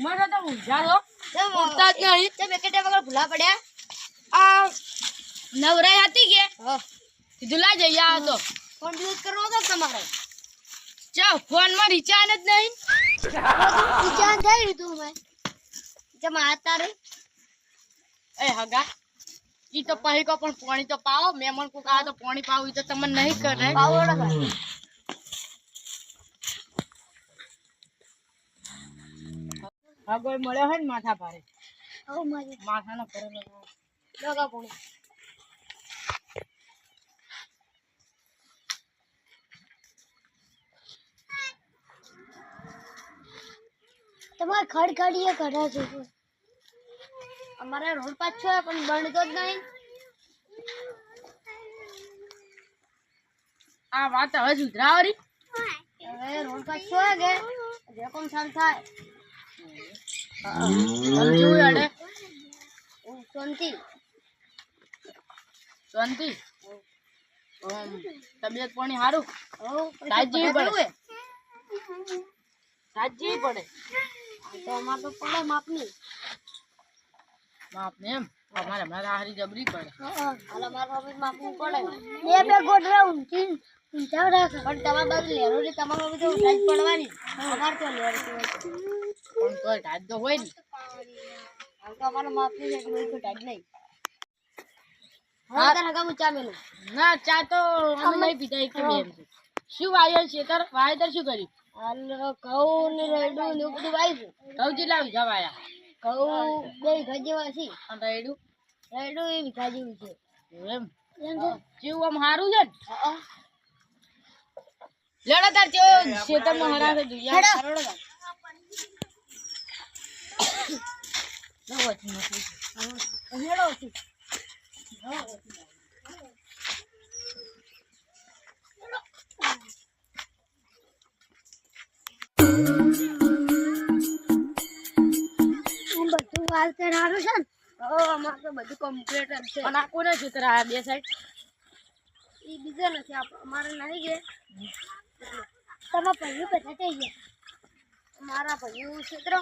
ઊંઘમાં તો ઊંઘ્યા છો ઉઠતા જ નહીં તે બેકેટે વગર ભૂલા પડ્યા આ નવરાઈ હતી કે હા કીધું લા જઈ આવો તો ફોન યુઝ કરવો તો તમારે ચા ફોનમાં રિચાર્જ જ નહીં રિચાર્જ થઈ રીતું મેં જમા તારે એ હગા ઈ તો પહી કો પણ પાણી તો પાવો મહેમાન કો કા તો પાણી પાવું ઈ તો તમને નહીં કરે પાવડો ભાઈ હગો મળ્યો હે ને માથા ભારે ઓ મારી માથાનો ભરે લગા પોણી તમાર ખડખડીએ કરે છે અમારે રોડ પાછ છે પણ બનતો જ નહીં આ વાત હવે સુધરાવરી હવે રોડ પાછ છે કે જે કોમ સાલ થાય સમજ્યું અડે શાંતિ શાંતિ તબિયત પાણી સારું ઓ સાજી પડે સાજી પડે તો અમાર તો પડે માપની બાપ ને એમ અમારે મારા હારી જબરી પડે હાલ અમાર ઓફિસ માપવું પડે બે ગોઠરા ઊંચી ઊંચા રાખે પણ તમાર બાજુ લેરો રે તમાર બાજુ તો ઊંચાઈ પડવાની અમાર તો લેરો પણ કોઈ ઢાજ તો હોય ને હાલ તો અમારો માપની છે કોઈ ઢાજ નહીં હા તને હગા ચા મેલું ના ચા તો અમે નહીં પીતા એક બેન શું વાયો ખેતર વાવેતર શું કર્યું હાલ ઘઉં ને રેડું ને બધું વાવ્યું ઘઉં જેટલા વીઘા વાયા ઘઉં 2 વીઘા જેવા છે અને રેડું રેડું 1 વીઘા જેવું છે એમ એમ છે જેવું આમ સારું છે ને લેડો તાર જો ખેતરમાં હરાશે દુનિયા હેડો હેડો છે બધું હાલ તે સારું છે ને અમાર તો બધું કમ્પ્લીટ જ છે અને આ કોને ખેતર આ બે સાઈડ એ બીજા નથી અમારે નહીં કે તમારા ભાઈઓ બધા થઈ ગયા મારા ભાઈઓ ક્ષેત્ર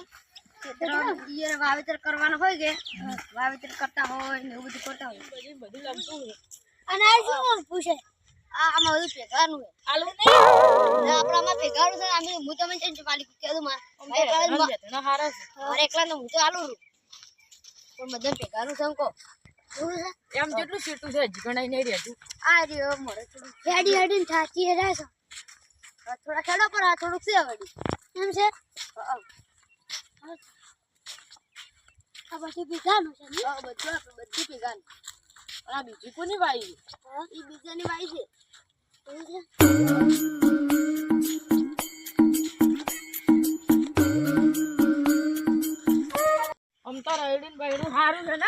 વાવેતર કરવાનું હોય કે વાવેતર કરતા હોય ને એવું બધું કરતા હોય બધું લમતું હોય અને આ શું પૂછે આમાં બધું ભેગાનું હોય આલુ નહીં આપણામાં ભેગાનું છે અમે હું તમે જઈને માલિક કીધું હારા છે મારે એકલા ને હું તો આલું પણ બધા ભેગાનું છે કહો એમ જેટલું સીટું છે હજી ગણાઈ નહીં રહેતું આ રહ્યો મળે થોડું હેડી હેડી થાકી રહ્યા છો થોડા ખેડો પર આ થોડુંક છે વળી એમ છે આ બધું ભેગાનું છે ને બધું ભેગાનું આ બીજી કોની વાઈ એ બીજાની વાઈ છે આમ તો રેડીન બૈરું સારું છે ને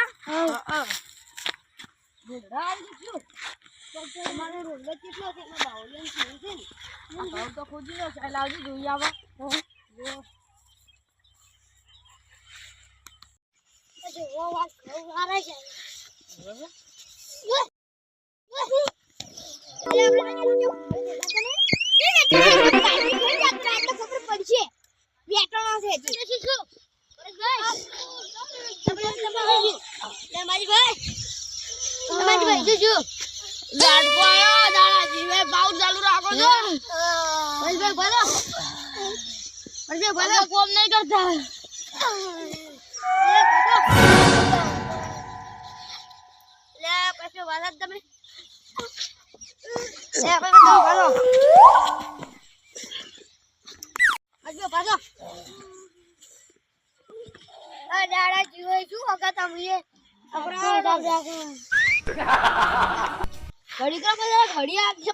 તમારો રોડ કેટલો છે એમાં બાવલિયન છે ને ભાવ તો ખોજી લો છે લાવજો જોઈ આવો જો વાત સારા છે કોમ નહીં કરતા પછી વાત તમે દાડા જીવે શું વખત અમે ઘડી કરો બધા ઘડી આપજો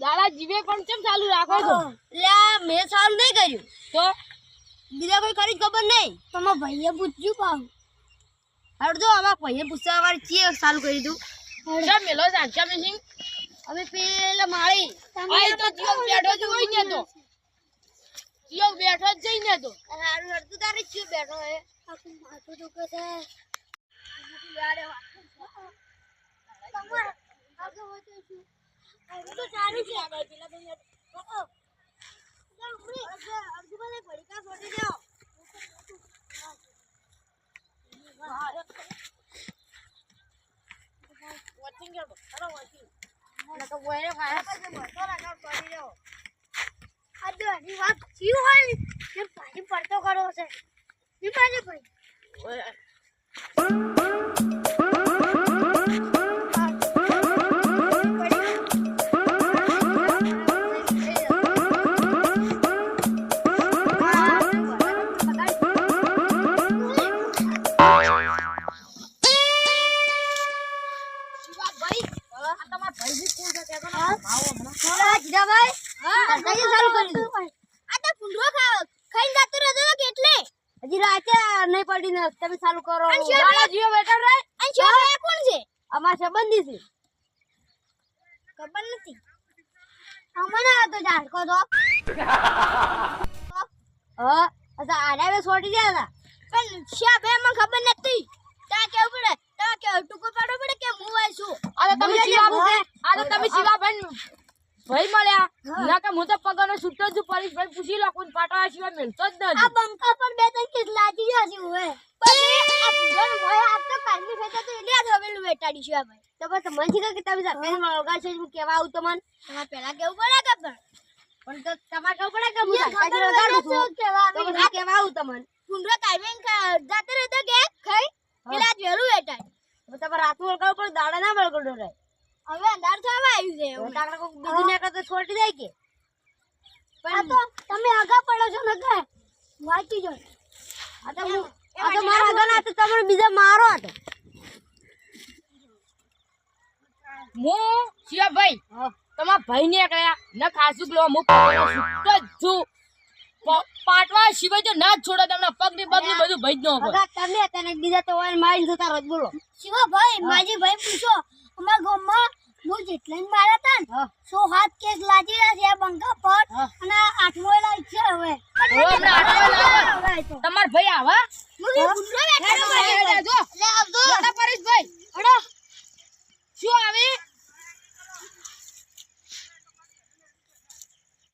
દાડા જીવે પણ કેમ ચાલુ રાખો છો એટલે મેં ચાલુ નહીં કર્યું તો બીજા કોઈ કરી ખબર નહીં તમારા ભાઈએ પૂછ્યું પાવ હરદો અમારા ભાઈએ પૂછવા વાળી ચીએ ચાલુ કરી દઉં કેમ મેલો સાચા મિસિંગ અમે પેલા માળી આ તો જીવ બેઠો જ હોય ને તો જીવ બેઠો જ જઈને તો હારું હરતું તારે ચીયો બેઠો હે આખું માથું દુખે છે યારે તમારે આગળ હોતે છું તો સારું છે આગળ પેલા તો અર્જુન ભાઈ ઘડી કા ફોટી જાઓ મારા પાસે મોટો રગડ પડી રહ્યો. આ દોની વાત જીવ હોય ને કે પાણી પડતો કરવો છે વિમાને ભાઈ ઓય, શિવાભાઈ આ તમારા ભાઈજી કોણ છે? કહેતો ને, હા? ભાવ હમણાં. જીજાભાઈ હા કઈ ચાલુ કરી આ તો પુંડરો ખાઈને જતો રહેતો તો કેટલે હજી રાતે નહીં પડી ને તમે ચાલુ કરો દાડા જીઓ બેઠા રે. અને શિવાભાઈ કોણ છે અમાર સંબંધી છે ખબર નથી અમને આ તો ઝાડકો તો હા અચ્છા આડા વે છોડી ગયા હતા પણ શિવાભાઈ અમને ખબર નથી તા કેવું પડે તા કે ટુકો પાડો પડે કે હું આય છું આ તો તમે શિવાભાઈ ભાઈ મળ્યા. ના કે હું તો પગારનો છૂટો છું. પરેશભાઈ પૂછી લો, કોઈ પાટવા સિવાય મિલતો જ આ નથી. બંકા પર બે ત્રણ કેસ લાગી ગયા છે ઓએ પછી આ પૂરણ ભય આ તો કાલની ફેતા તો એટલે જ હવેલું વેટાડી છે ભાઈ તો બસ મન છે કે તમે સરકારી માં લગા છે હું કેવા આવું તમને તમારે પહેલા કેવું પડે કે પણ તો તમારે કેવું પડે કે હું સરકારી લગાડું છું કેવા તો પછી કેવા આવું તમને પૂંડરો કાઈમેન જાતે રહેતો કે ખાઈ એટલે આજ વેલું વેટાય તો તમારે રાત વળગાવ પર દાડા ના વળગડો રહે હવે અંધાર થવા આવ્યું છે હું તાકડા કોઈ બીજું ને તો છોડી જાય કે પણ તો તમે આગા પડો છો ને કે વાંચી જો આ તો મારા આગળ ના તો તમારે બીજા મારો હતો હું શિવાભાઈ તમારા ભાઈ ને એકલા ન ખાસું લો હું પગારનો છૂટો જ છું. પાટવા સિવાય તો ના જ છોડો. તમને પગ ની બધું ભાઈ જ નો આગા તમે તને બીજા તો ઓય મારી જતા રોજ બોલો શિવા ભાઈ માજી ભાઈ પૂછો અમારા ગામમાં હું જેટલા માર્યા તા ને 100 હાથ કેસ લાગી રહ્યા છે આ બંકા પર અને